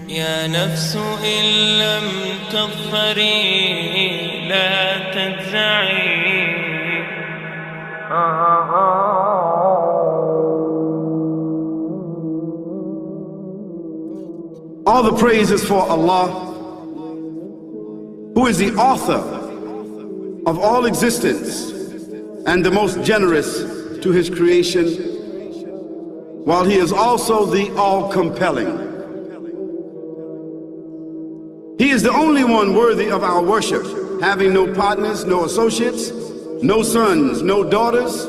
يا نفس إن لم تظفري لا تجزعي. All the praise is for Allah, who is the author of all existence and the most generous to his creation, while he is also the all-compelling. He is the only one worthy of our worship, having no partners, no associates, no sons, no daughters,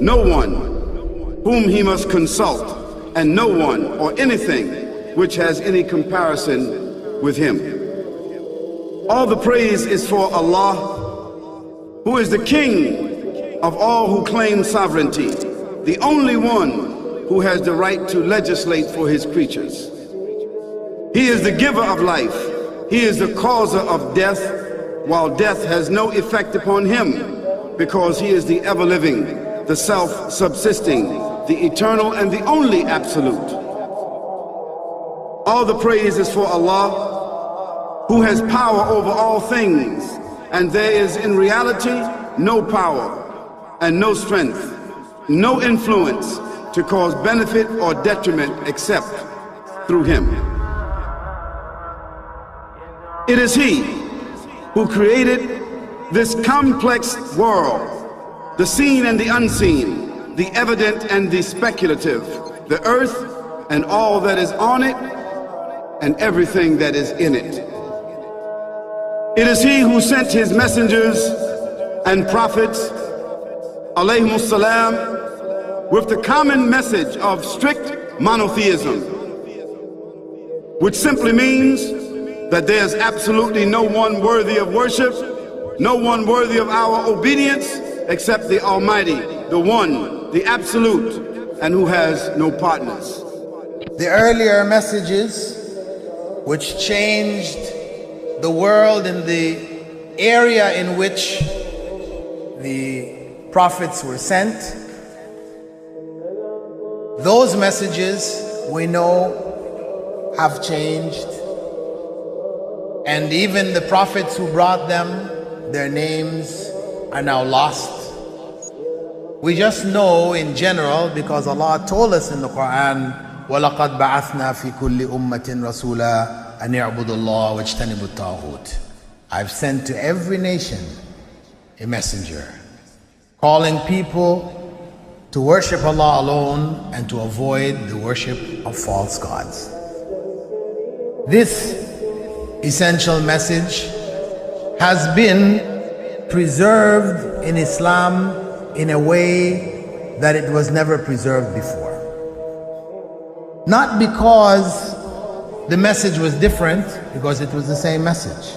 no one whom he must consult, and no one or anything which has any comparison with him. All the praise is for Allah, who is the King of all who claim sovereignty, the only one who has the right to legislate for his creatures. He is the giver of life. He is the causer of death, while death has no effect upon him, because he is the ever-living, the self-subsisting, the eternal and the only absolute. All the praise is for Allah, who has power over all things, and there is in reality no power and no strength, no influence to cause benefit or detriment except through him. It is he who created this complex world, the seen and the unseen, the evident and the speculative, the earth and all that is on it, and everything that is in it. It is he who sent his messengers and prophets, alayhimus salam, with the common message of strict monotheism, which simply means that there's absolutely no one worthy of worship, no one worthy of our obedience except the Almighty, the One, the Absolute, and who has no partners. The earlier messages which changed the world in the area in which the prophets were sent, those messages we know have changed. And even the prophets who brought them, their names are now lost. We just know in general because Allah told us in the Quran, وَلَقَدْ بَعَثْنَا فِي كُلِّ أُمَّةٍ رَسُولًا أَنْ يَعْبُدُوا اللَّهَ وَاجْتَنِبُوا الطَّاغُوتَ. I've sent to every nation a messenger, calling people to worship Allah alone and to avoid the worship of false gods. This essential message has been preserved in Islam in a way that it was never preserved before. Not because the message was different, because it was the same message,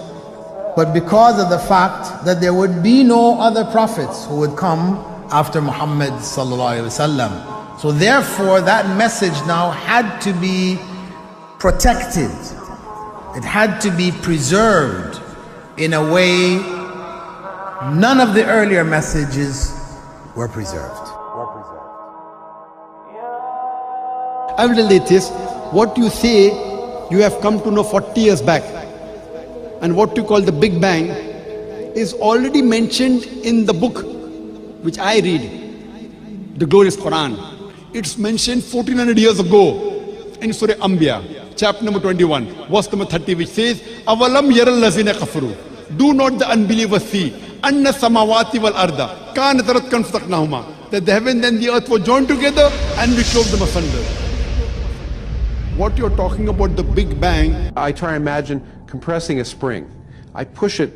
but because of the fact that there would be no other prophets who would come after Muhammad sallallahu alaihi wasallam. So therefore that message now had to be protected. It had to be preserved in a way none of the earlier messages were preserved. I will relate this. What you say you have come to know 40 years back, and what you call the Big Bang is already mentioned in the book which I read, the glorious Quran. It's mentioned 1400 years ago in Surah Anbiya, chapter number 21, verse number 30, which says, Avalam yaral lazina kafaru. Do not the unbelievers see anna samawati wal arda kanat ratkan fataqnahuma, that the heaven and the earth were joined together and we clove them asunder. What you're talking about, the Big Bang, I try to imagine compressing a spring. I push it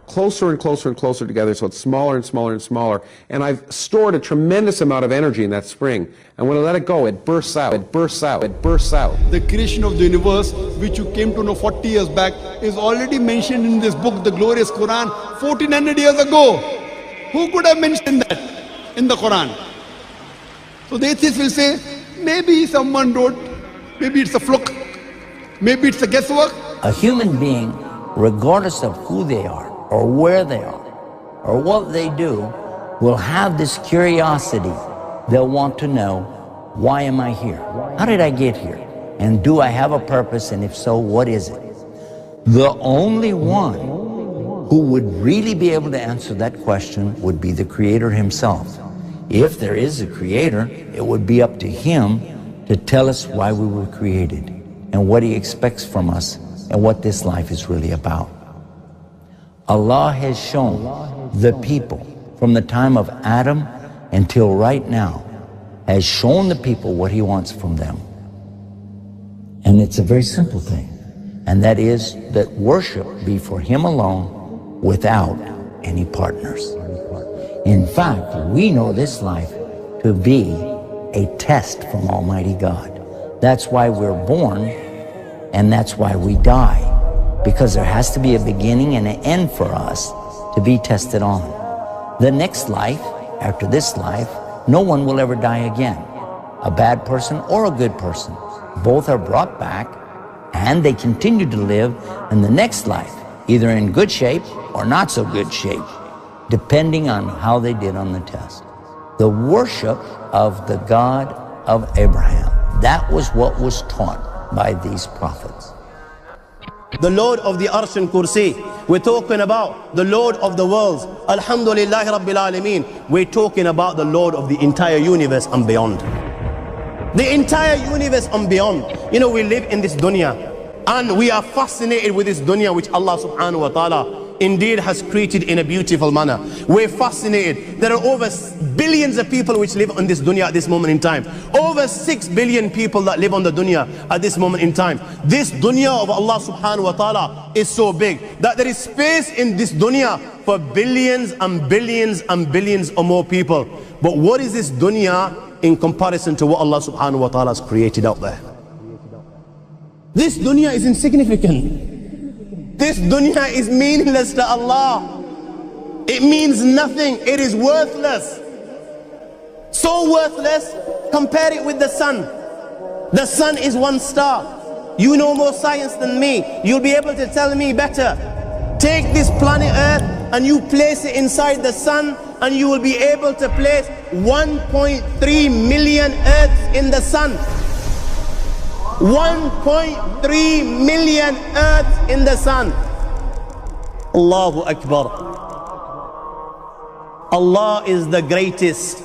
closer and closer and closer together, so it's smaller and smaller and smaller. And I've stored a tremendous amount of energy in that spring. And when I let it go, it bursts out, it bursts out, it bursts out. The creation of the universe, which you came to know 40 years back, is already mentioned in this book, the glorious Quran, 1400 years ago. Who could have mentioned that in the Quran? So the atheist will say, maybe someone wrote, maybe it's a fluke, maybe it's a guesswork. A human being, regardless of who they are, or where they are, or what they do, will have this curiosity. They'll want to know, why am I here? How did I get here? And do I have a purpose? And if so, what is it? The only one who would really be able to answer that question would be the Creator Himself. If there is a Creator, it would be up to Him to tell us why we were created and what He expects from us and what this life is really about. Allah has shown the people from the time of Adam until right now, has shown the people what He wants from them. And it's a very simple thing, and that is that worship be for Him alone without any partners. In fact, we know this life to be a test from Almighty God. That's why we're born, and that's why we die, because there has to be a beginning and an end for us to be tested on. The next life, after this life, no one will ever die again. A bad person or a good person. Both are brought back and they continue to live in the next life, either in good shape or not so good shape, depending on how they did on the test. The worship of the God of Abraham, that was what was taught by these prophets. The Lord of the Arsh and Kursi. We're talking about the Lord of the worlds. Alhamdulillah Rabbil Alameen. We're talking about the Lord of the entire universe and beyond. The entire universe and beyond. You know, we live in this dunya and we are fascinated with this dunya which Allah subhanahu wa ta'ala indeed has created in a beautiful manner. We're fascinated. There are over billions of people which live on this dunya at this moment in time. Over 6 billion people that live on the dunya at this moment in time. This dunya of Allah subhanahu wa ta'ala is so big that there is space in this dunya for billions and billions and billions or more people. But what is this dunya in comparison to what Allah subhanahu wa ta'ala has created out there? This dunya is insignificant. This dunya is meaningless to Allah. It means nothing. It is worthless. So worthless, compare it with the sun. The sun is one star. You know more science than me. You'll be able to tell me better. Take this planet Earth and you place it inside the sun, and you will be able to place 1.3 million Earths in the sun. 1.3 million Earths in the sun. Allahu Akbar. Allah is the greatest.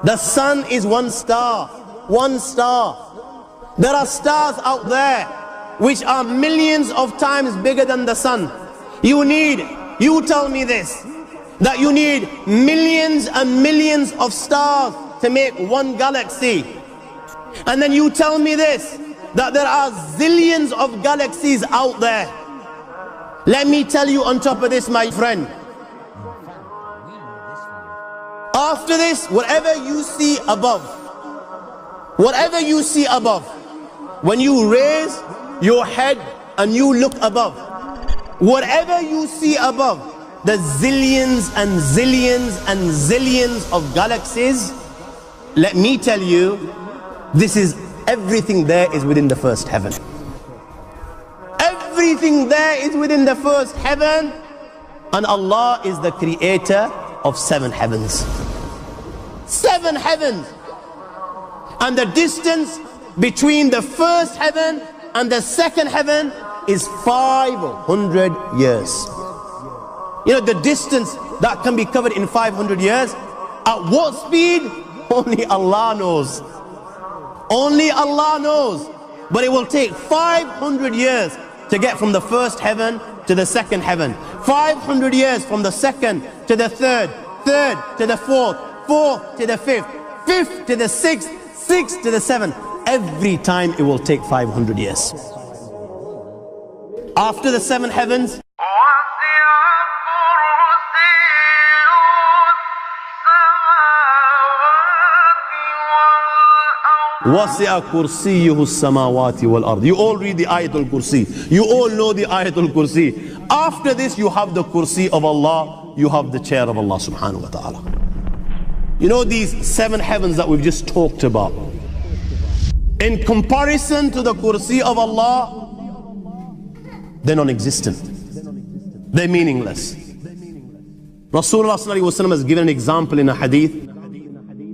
The sun is one star. One star. There are stars out there which are millions of times bigger than the sun. You tell me this, that you need millions and millions of stars to make one galaxy. And then you tell me this, that there are zillions of galaxies out there. Let me tell you on top of this, my friend. After this, whatever you see above, when you raise your head and you look above, whatever you see above, the zillions and zillions and zillions of galaxies, let me tell you, this is everything there is within the first heaven. Everything there is within the first heaven, and Allah is the creator of 7 heavens. 7 heavens. And the distance between the first heaven and the second heaven is 500 years. You know, the distance that can be covered in 500 years, at what speed? Only Allah knows. Only Allah knows. But it will take 500 years to get from the first heaven to the second heaven. 500 years from the second to the third, third to the fourth, fourth to the fifth, fifth to the sixth, sixth to the seventh. Every time it will take 500 years. After the 7 heavens, وَسِعَ كُرْسِيُّهُ السَّمَاوَاتِ وَالْأَرْضِ. You all read the Ayatul Kursi. You all know the Ayatul Kursi. After this you have the Kursi of Allah. You have the chair of Allah subhanahu wa ta'ala. You know these 7 heavens that we've just talked about, in comparison to the Kursi of Allah, they're non-existent. They're meaningless. Rasulullah sallallahu alaihi wasallam has given an example in a hadith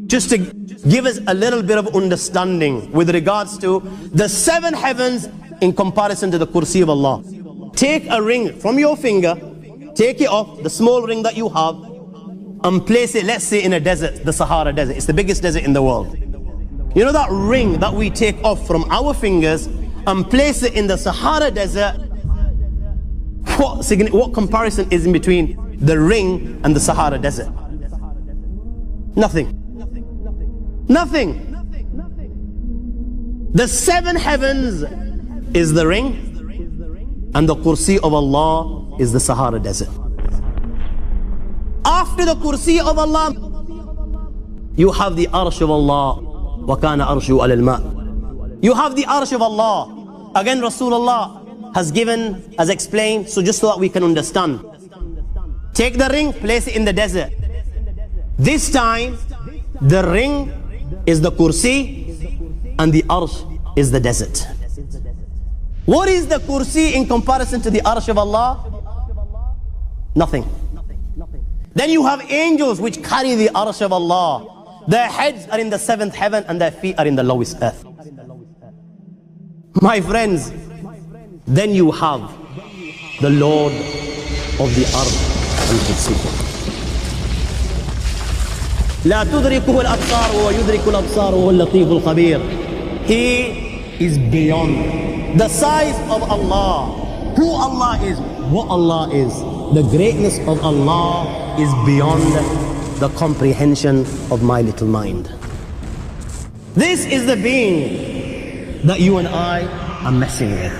just to give us a little bit of understanding with regards to the 7 heavens in comparison to the Kursi of Allah. Take a ring from your finger, take it off, the small ring that you have, and place it, let's say, in a desert, the Sahara Desert. It's the biggest desert in the world. You know that ring that we take off from our fingers and place it in the Sahara Desert? What comparison is in between the ring and the Sahara Desert? Nothing. Nothing. The 7 heavens is the ring, and the Kursi of Allah is the Sahara Desert. After the Kursi of Allah, you have the Arsh of Allah. وَكَانَ أَرْشُهُ عَلَى الْمَاءِ. You have the Arsh of Allah. Again, Rasulullah has explained, so just so that we can understand. Take the ring, place it in the desert. This time, the ring is the Kursi and the Arsh is the desert. What is the Kursi in comparison to the Arsh of Allah? Nothing. Then you have angels which carry the Arsh of Allah. Their heads are in the 7th heaven and their feet are in the lowest earth. My friends, then you have the Lord of the Arsh and Kursi. لا تدركه الأبصار ويدرك الأبصار وهو اللطيف الخبير. He is beyond the size of Allah, who Allah is, what Allah is. The greatness of Allah is beyond the comprehension of my little mind. This is the being that you and I are messing with.